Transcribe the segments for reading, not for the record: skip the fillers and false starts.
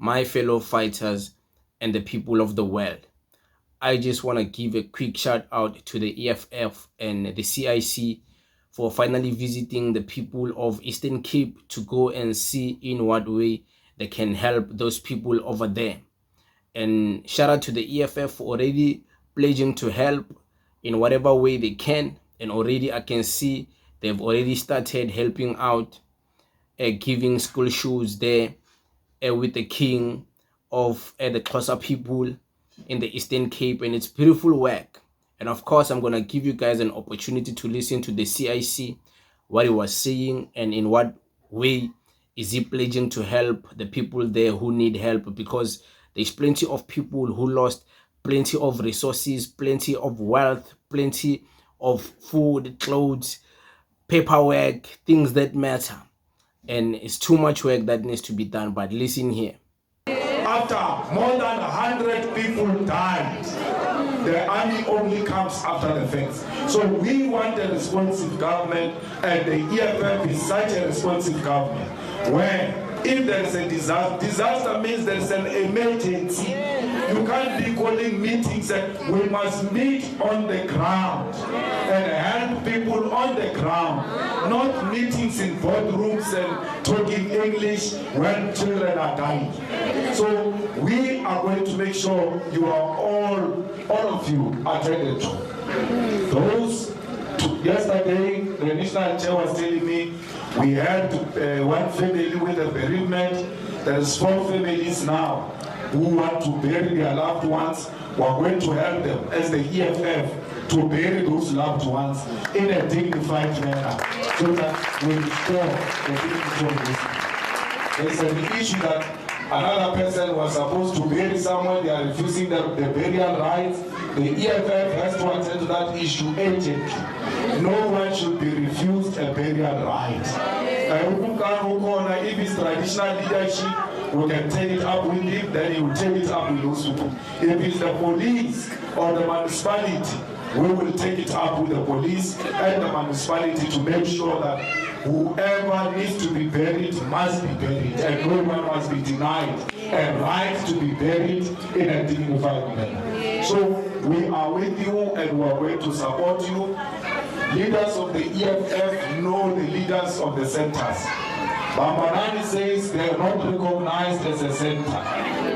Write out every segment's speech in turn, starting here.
my fellow fighters, and the people of the world. I just want to give a quick shout out to the EFF and the CIC for finally visiting the people of Eastern Cape to go and see in what way they can help those people over there. And shout out to the EFF for already pledging to help in whatever way they can. And already I can see they've already started helping out, giving school shoes there with the king of the Xhosa people in the Eastern Cape, and it's beautiful work. And of course, I'm gonna give you guys an opportunity to listen to the CIC, what he was saying, and in what way is he pledging to help the people there who need help, because there's plenty of people who lost plenty of resources, plenty of wealth, plenty of food, clothes, paperwork, things that matter. And it's too much work that needs to be done. But listen here. After more than 100 people died, the army only comes after the facts. So we want a responsive government, and the EFF is such a responsive government where if there is a disaster means there is an emergency. You can't be calling meetings, and we must meet on the ground and help people on the ground, not meetings in boardrooms and talking English when children are dying. So we are going to make sure you are all of you attended to. Yesterday, the national chair was telling me we had one family with a bereavement. There is 4 families now who want to bury their loved ones. We are going to help them as the EFF to bury those loved ones in a dignified manner, so that we restore the dignity of this. There's an issue that another person was supposed to bury someone, they are refusing the burial rights. The EFF has to attend to that issue urgently. No one should be refused a burial right. If it's traditional leadership, we can take it up with him, then he will take it up with those people. If it's the police or the municipality, we will take it up with the police and the municipality to make sure that whoever needs to be buried must be buried, and no one must be denied a right to be buried in a dignified manner. So we are with you and we are going to support you. Leaders of the EFF know the leaders of the centers. Bambanani says they are not recognized as a center.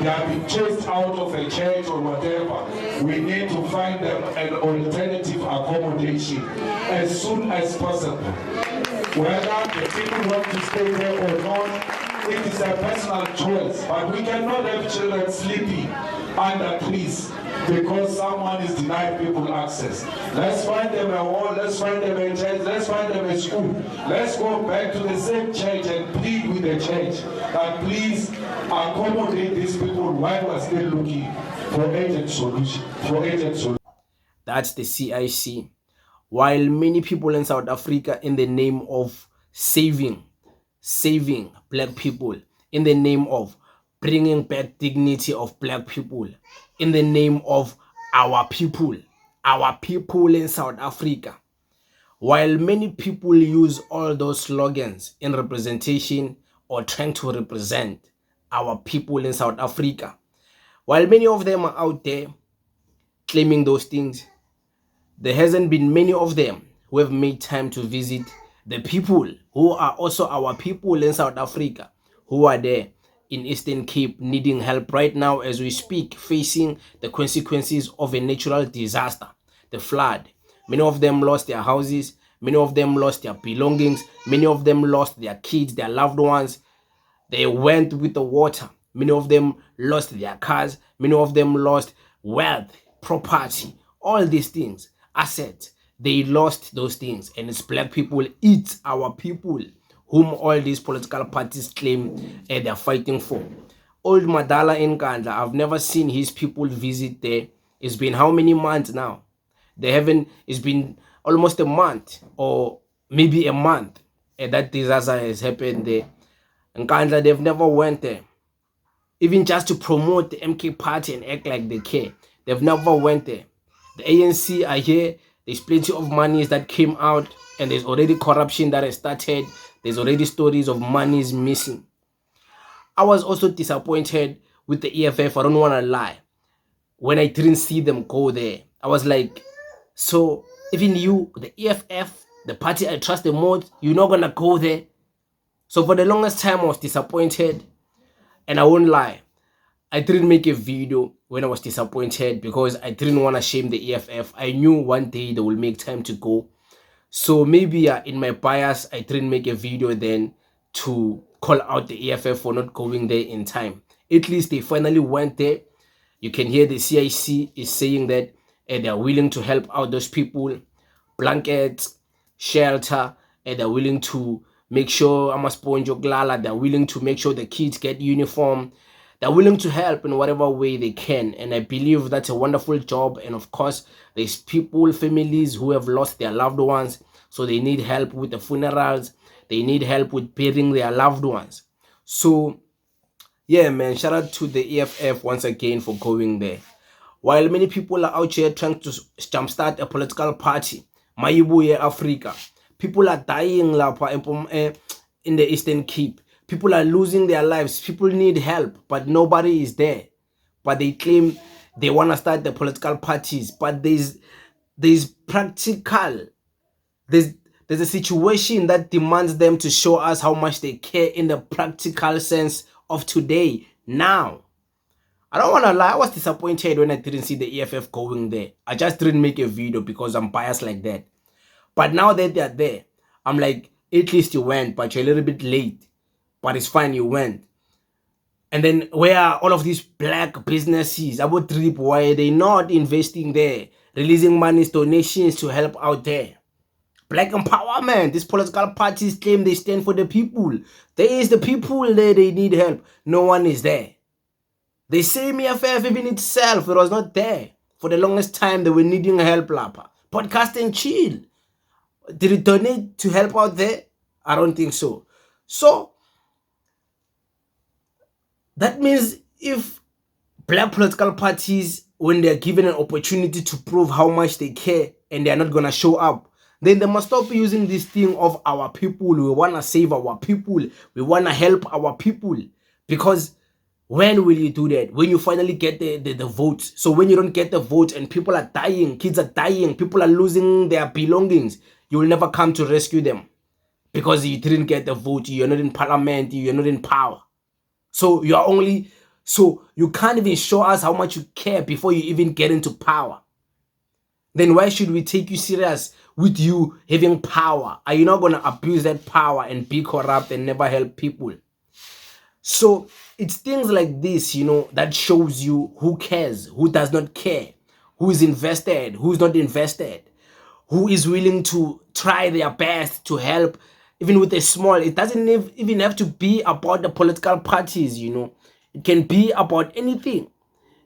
They have been chased out of a church or whatever. We need to find them an alternative accommodation as soon as possible. Whether the people want to stay there or not, it is a personal choice. But we cannot have children sleeping under trees because someone is denying people access. Let's find them a hall, let's find them a church, let's find them a school. Let's go back to the same church and plead with the church that please accommodate these people while we're still looking for agent solution. That's the CIC. While many people in South Africa, in the name of saving black people, in the name of bringing back dignity of black people, in the name of our people in South Africa, while many people use all those slogans in representation or trying to represent our people in South Africa, while many of them are out there claiming those things, there hasn't been many of them who have made time to visit the people who are also our people in South Africa, who are there in Eastern Cape needing help right now as we speak, facing the consequences of a natural disaster, the flood. Many of them lost their houses, many of them lost their belongings, many of them lost their kids, their loved ones. They went with the water. Many of them lost their cars, many of them lost wealth, property, all these things. Assets, they lost those things, and it's black people, it's our people whom all these political parties claim they're fighting for. Old Madala in Kandla, I've never seen his people visit there. It's been how many months now? It's been almost a month or maybe a month that disaster has happened there. In Kandla, they've never went there, even just to promote the MK party and act like they care. They've never went there. The ANC are here. There's plenty of monies that came out, and there's already corruption that has started. There's already stories of monies missing. I was also disappointed with the EFF. I don't want to lie. When I didn't see them go there, I was like, so even you, the EFF, the party I trust the most, you're not going to go there? So for the longest time, I was disappointed. And I won't lie, I didn't make a video when I was disappointed because I didn't want to shame the EFF. I knew one day they will make time to go. So maybe in my bias, I didn't make a video then to call out the EFF for not going there in time. At least they finally went there. You can hear the CIC is saying that they are willing to help out those people, blankets, shelter, and they're willing to make sure they're willing to make sure the kids get uniform. They're willing to help in whatever way they can. And I believe that's a wonderful job. And of course, there's people, families who have lost their loved ones. So they need help with the funerals. They need help with burying their loved ones. So, yeah, man, shout out to the EFF once again for going there. While many people are out here trying to jumpstart a political party, Mayibuye Africa, people are dying in the Eastern Cape. People are losing their lives. People need help, but nobody is there. But they claim they want to start the political parties. But there's practical. There's a situation that demands them to show us how much they care in the practical sense of today, now. I don't want to lie, I was disappointed when I didn't see the EFF going there. I just didn't make a video because I'm biased like that. But now that they're there, I'm like, at least you went, but you're a little bit late. But it's fine, you went. And then where are all of these black businesses? About trip, why are they not investing there? Releasing monies, donations to help out there? Black empowerment. These political parties claim they stand for the people. There is the people there, they need help. No one is there. The same EFF even itself, it was not there. For the longest time, they were needing help. Podcast and chill. Did it donate to help out there? I don't think so. So, that means if black political parties, when they're given an opportunity to prove how much they care and they're not going to show up, then they must stop using this thing of our people. We want to save our people. We want to help our people. Because when will you do that? When you finally get the votes. So when you don't get the votes and people are dying, kids are dying, people are losing their belongings, you will never come to rescue them. Because you didn't get the vote, you're not in parliament, you're not in power. So you can't even show us how much you care before you even get into power. Then why should we take you serious with you having power? Are you not going to abuse that power and be corrupt and never help people? So it's things like this, that shows you who cares, who does not care, who is invested, who's not invested, who is willing to try their best to help, even with a small. It doesn't even have to be about the political parties, It can be about anything.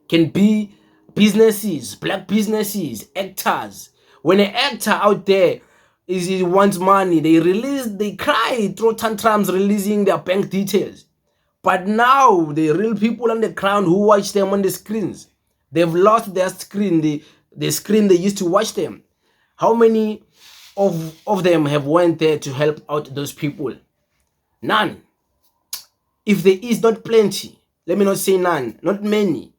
It can be businesses, black businesses, actors. When an actor out there he wants money, they cry, throw tantrums, releasing their bank details. But now the real people on the ground who watch them on the screens, they've lost their screen, the screen they used to watch them. How many of them have went there to help out those people? None. If there is not plenty, let me not say none, not many.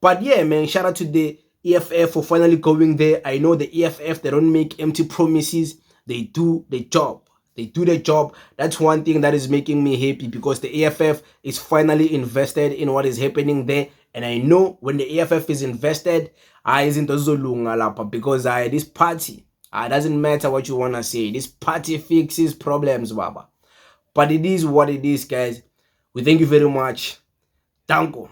But yeah, man, shout out to the EFF for finally going there. I know the EFF, they don't make empty promises. They do the job. They do their job. That's one thing that is making me happy, because the EFF is finally invested in what is happening there. And I know when the EFF is invested, isn't because this party, doesn't matter what you want to say. This party fixes problems, Baba. But it is what it is, guys. We thank you very much. Danko.